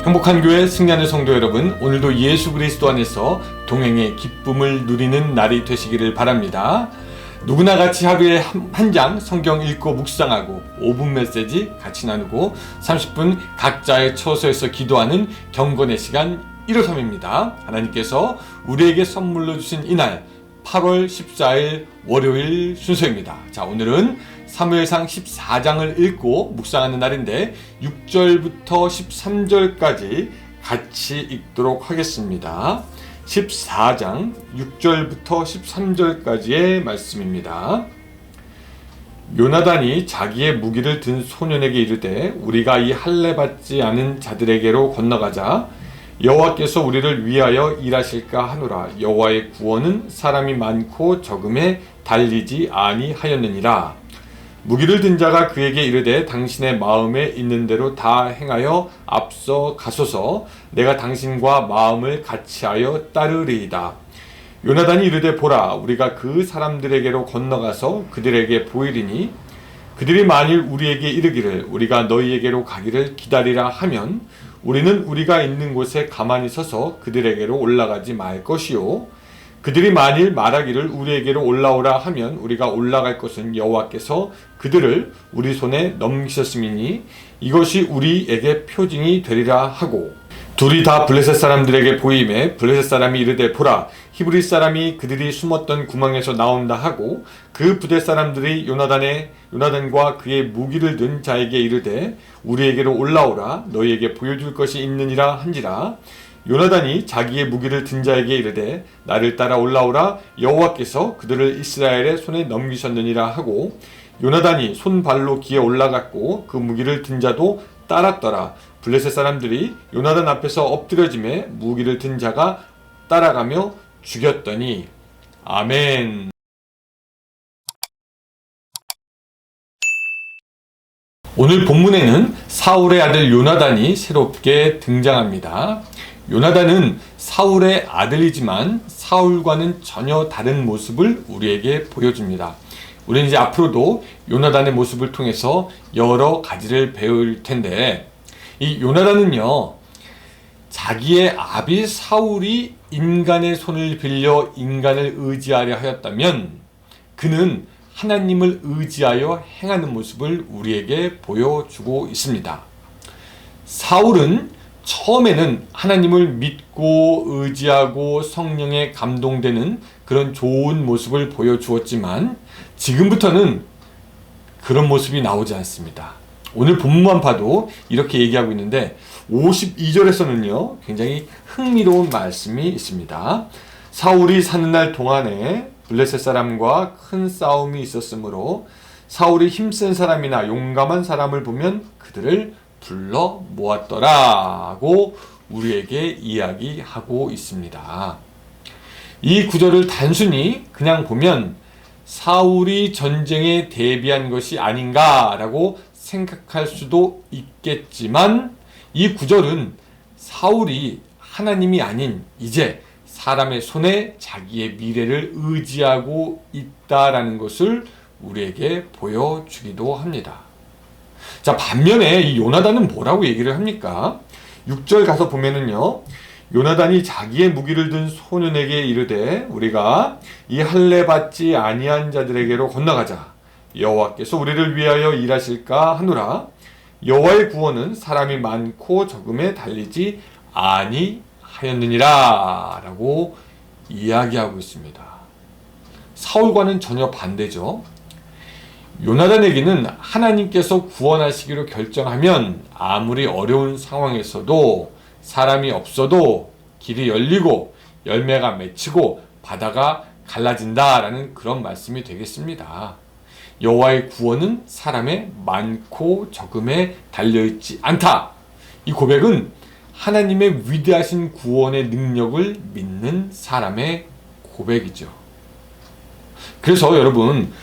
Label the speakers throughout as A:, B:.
A: 행복한 교회 승리하는 성도 여러분, 오늘도 예수 그리스도 안에서 동행의 기쁨을 누리는 날이 되시기를 바랍니다. 누구나 같이 하루에 한 장 성경 읽고 묵상하고 5분 메시지 같이 나누고 30분 각자의 처소에서 기도하는 경건의 시간 일요삼입니다. 하나님께서 우리에게 선물로 주신 이날 8월 14일 월요일 순서입니다. 자, 오늘은 사무엘상 14장을 읽고 묵상하는 날인데 6절부터 13절까지 같이 읽도록 하겠습니다. 14장 6절부터 13절까지의 말씀입니다. 요나단이 자기의 무기를 든 소년에게 이르되 우리가 이 할례 받지 않은 자들에게로 건너가자. 여호와께서 우리를 위하여 일하실까 하노라. 여호와의 구원은 사람이 많고 적음에 달리지 아니하였느니라. 무기를 든 자가 그에게 이르되 당신의 마음에 있는 대로 다 행하여 앞서 가소서. 내가 당신과 마음을 같이하여 따르리이다. 요나단이 이르되 보라, 우리가 그 사람들에게로 건너가서 그들에게 보이리니 그들이 만일 우리에게 이르기를 우리가 너희에게로 가기를 기다리라 하면 우리는 우리가 있는 곳에 가만히 서서 그들에게로 올라가지 말 것이요, 그들이 만일 말하기를 우리에게로 올라오라 하면 우리가 올라갈 것은 여호와께서 그들을 우리 손에 넘기셨음이니 이것이 우리에게 표징이 되리라 하고, 둘이 다 블레셋 사람들에게 보임에 블레셋 사람이 이르되 보라, 히브리 사람이 그들이 숨었던 구멍에서 나온다 하고, 그 부대 사람들이 요나단과 그의 무기를 든 자에게 이르되 우리에게로 올라오라, 너희에게 보여줄 것이 있느니라 한지라. 요나단이 자기의 무기를 든 자에게 이르되 나를 따라 올라오라, 여호와께서 그들을 이스라엘의 손에 넘기셨느니라 하고, 요나단이 손발로 기어 올라갔고 그 무기를 든 자도 따랐더라. 블레셋 사람들이 요나단 앞에서 엎드려지매 무기를 든 자가 따라가며 죽였더니. 아멘. 오늘 본문에는 사울의 아들 요나단이 새롭게 등장합니다. 요나단은 사울의 아들이지만 사울과는 전혀 다른 모습을 우리에게 보여줍니다. 우리는 이제 앞으로도 요나단의 모습을 통해서 여러 가지를 배울 텐데, 이 요나단은요, 자기의 아비 사울이 인간의 손을 빌려 인간을 의지하려 하였다면 그는 하나님을 의지하여 행하는 모습을 우리에게 보여주고 있습니다. 사울은 처음에는 하나님을 믿고 의지하고 성령에 감동되는 그런 좋은 모습을 보여주었지만 지금부터는 그런 모습이 나오지 않습니다. 오늘 본문만 봐도 이렇게 얘기하고 있는데 52절에서는요 굉장히 흥미로운 말씀이 있습니다. 사울이 사는 날 동안에 블레셋 사람과 큰 싸움이 있었으므로 사울이 힘센 사람이나 용감한 사람을 보면 그들을 불러 모았더라고 우리에게 이야기하고 있습니다. 이 구절을 단순히 그냥 보면 사울이 전쟁에 대비한 것이 아닌가라고 생각할 수도 있겠지만, 이 구절은 사울이 하나님이 아닌 이제 사람의 손에 자기의 미래를 의지하고 있다라는 것을 우리에게 보여주기도 합니다. 자, 반면에 이 요나단은 뭐라고 얘기를 합니까? 6절 가서 보면은요, 요나단이 자기의 무기를 든 소년에게 이르되 우리가 이 할례 받지 아니한 자들에게로 건너가자. 여호와께서 우리를 위하여 일하실까 하노라. 여호와의 구원은 사람이 많고 적음에 달리지 아니하였느니라 라고 이야기하고 있습니다. 사울과는 전혀 반대죠. 요나단에게는 하나님께서 구원하시기로 결정하면 아무리 어려운 상황에서도 사람이 없어도 길이 열리고 열매가 맺히고 바다가 갈라진다라는 그런 말씀이 되겠습니다. 여호와의 구원은 사람의 많고 적음에 달려있지 않다. 이 고백은 하나님의 위대하신 구원의 능력을 믿는 사람의 고백이죠. 그래서 여러분,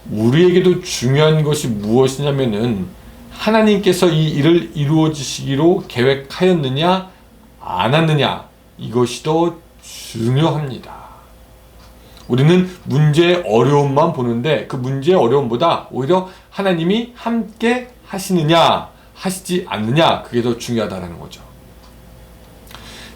A: 우리에게도 중요한 것이 무엇이냐면은 하나님께서 이 일을 이루어 주시기로 계획하였느냐 안 하느냐, 이것이 더 중요합니다. 우리는 문제의 어려움만 보는데 그 문제의 어려움보다 오히려 하나님이 함께 하시느냐 하시지 않느냐, 그게 더 중요하다는 거죠.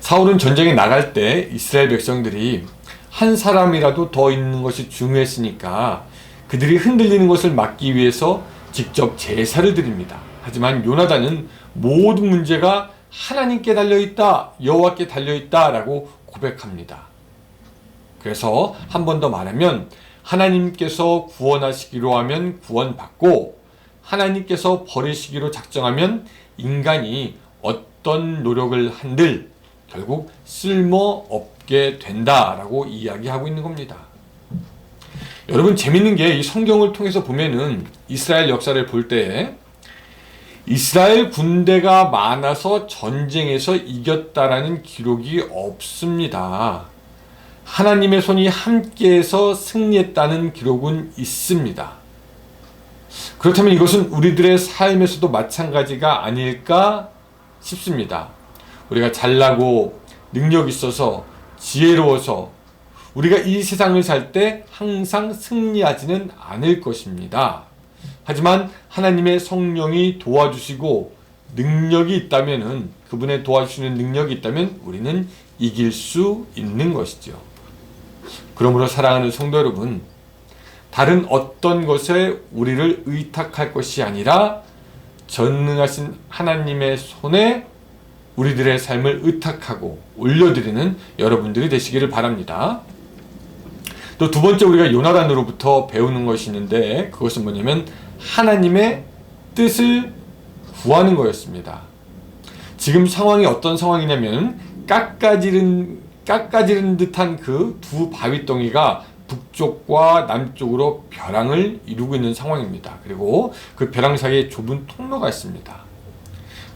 A: 사울은 전쟁에 나갈 때 이스라엘 백성들이 한 사람이라도 더 있는 것이 중요했으니까 그들이 흔들리는 것을 막기 위해서 직접 제사를 드립니다. 하지만 요나단은 모든 문제가 하나님께 달려있다, 여호와께 달려있다 라고 고백합니다. 그래서 한 번 더 말하면 하나님께서 구원하시기로 하면 구원받고 하나님께서 버리시기로 작정하면 인간이 어떤 노력을 한들 결국 쓸모없게 된다라고 이야기하고 있는 겁니다. 여러분, 재밌는 게 이 성경을 통해서 보면은 이스라엘 역사를 볼 때 이스라엘 군대가 많아서 전쟁에서 이겼다라는 기록이 없습니다. 하나님의 손이 함께해서 승리했다는 기록은 있습니다. 그렇다면 이것은 우리들의 삶에서도 마찬가지가 아닐까 싶습니다. 우리가 잘나고 능력 있어서 지혜로워서 우리가 이 세상을 살 때 항상 승리하지는 않을 것입니다. 하지만 하나님의 성령이 도와주시고 능력이 있다면은, 그분의 도와주시는 능력이 있다면 우리는 이길 수 있는 것이죠. 그러므로 사랑하는 성도 여러분, 다른 어떤 것에 우리를 의탁할 것이 아니라 전능하신 하나님의 손에 우리들의 삶을 의탁하고 올려드리는 여러분들이 되시기를 바랍니다. 또 두 번째, 우리가 요나단으로부터 배우는 것이 있는데 그것은 뭐냐면 하나님의 뜻을 구하는 거였습니다. 지금 상황이 어떤 상황이냐면 깎아지른 듯한 그 두 바위덩이가 북쪽과 남쪽으로 벼랑을 이루고 있는 상황입니다. 그리고 그 벼랑 사이에 좁은 통로가 있습니다.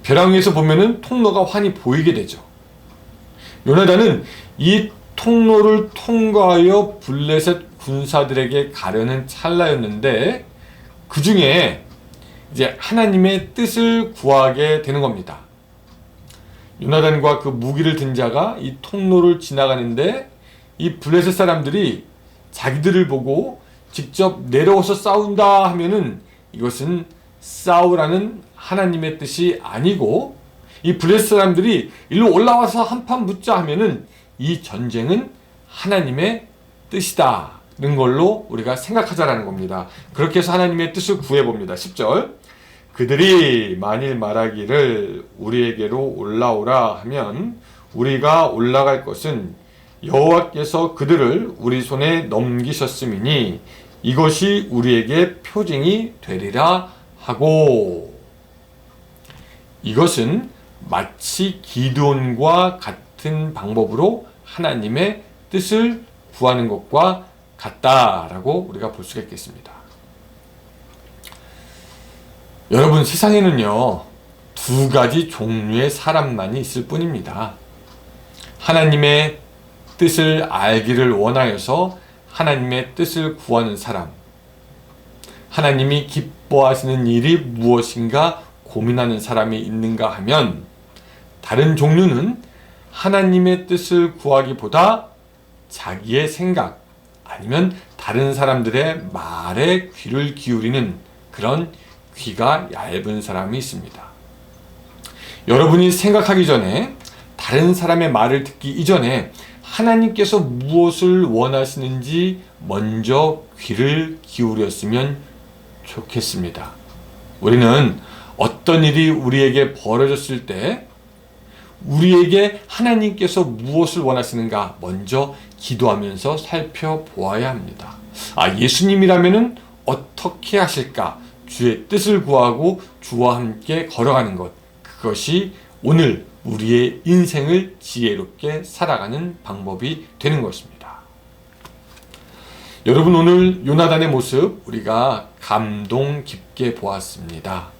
A: 벼랑 위에서 보면은 통로가 환히 보이게 되죠. 요나단은 이 통로를 통과하여 블레셋 군사들에게 가려는 찰나였는데 그 중에 이제 하나님의 뜻을 구하게 되는 겁니다. 요나단과 그 무기를 든 자가 이 통로를 지나가는데 이 블레셋 사람들이 자기들을 보고 직접 내려와서 싸운다 하면은 이것은 싸우라는 하나님의 뜻이 아니고, 이 블레셋 사람들이 일로 올라와서 한판 붙자 하면은 이 전쟁은 하나님의 뜻이다는 걸로 우리가 생각하자라는 겁니다. 그렇게 해서 하나님의 뜻을 구해봅니다. 10절, 그들이 만일 말하기를 우리에게로 올라오라 하면 우리가 올라갈 것은 여호와께서 그들을 우리 손에 넘기셨음이니 이것이 우리에게 표징이 되리라 하고, 이것은 마치 기드온과 같은 방법으로 하나님의 뜻을 구하는 것과 같다라고 우리가 볼 수가 있겠습니다. 여러분, 세상에는요 두 가지 종류의 사람만이 있을 뿐입니다. 하나님의 뜻을 알기를 원하여서 하나님의 뜻을 구하는 사람, 하나님이 기뻐하시는 일이 무엇인가 고민하는 사람이 있는가 하면, 다른 종류는 하나님의 뜻을 구하기보다 자기의 생각 아니면 다른 사람들의 말에 귀를 기울이는 그런 귀가 얇은 사람이 있습니다. 여러분이 생각하기 전에, 다른 사람의 말을 듣기 이전에 하나님께서 무엇을 원하시는지 먼저 귀를 기울였으면 좋겠습니다. 우리는 어떤 일이 우리에게 벌어졌을 때 우리에게 하나님께서 무엇을 원하시는가 먼저 기도하면서 살펴보아야 합니다. 예수님이라면은 어떻게 하실까? 주의 뜻을 구하고 주와 함께 걸어가는 것, 그것이 오늘 우리의 인생을 지혜롭게 살아가는 방법이 되는 것입니다. 여러분, 오늘 요나단의 모습 우리가 감동 깊게 보았습니다.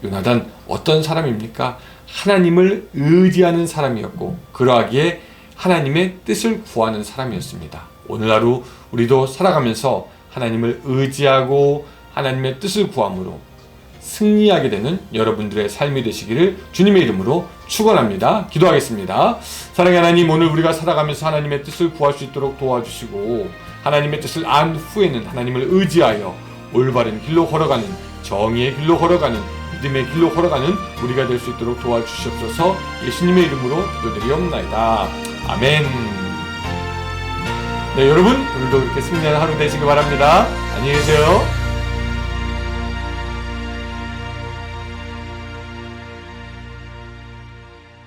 A: 요나단 어떤 사람입니까? 하나님을 의지하는 사람이었고 그러하기에 하나님의 뜻을 구하는 사람이었습니다. 오늘 하루 우리도 살아가면서 하나님을 의지하고 하나님의 뜻을 구함으로 승리하게 되는 여러분들의 삶이 되시기를 주님의 이름으로 축원합니다. 기도하겠습니다. 사랑의 하나님, 오늘 우리가 살아가면서 하나님의 뜻을 구할 수 있도록 도와주시고 하나님의 뜻을 안 후에는 하나님을 의지하여 올바른 길로 걸어가는, 정의의 길로 걸어가는 믿음의 길로 걸어가는 우리가 될 수 있도록 도와주시옵소서. 예수님의 이름으로 기도드리옵나이다. 아멘. 네, 여러분 오늘도 그렇게 승리하는 하루 되시기 바랍니다. 안녕히 계세요.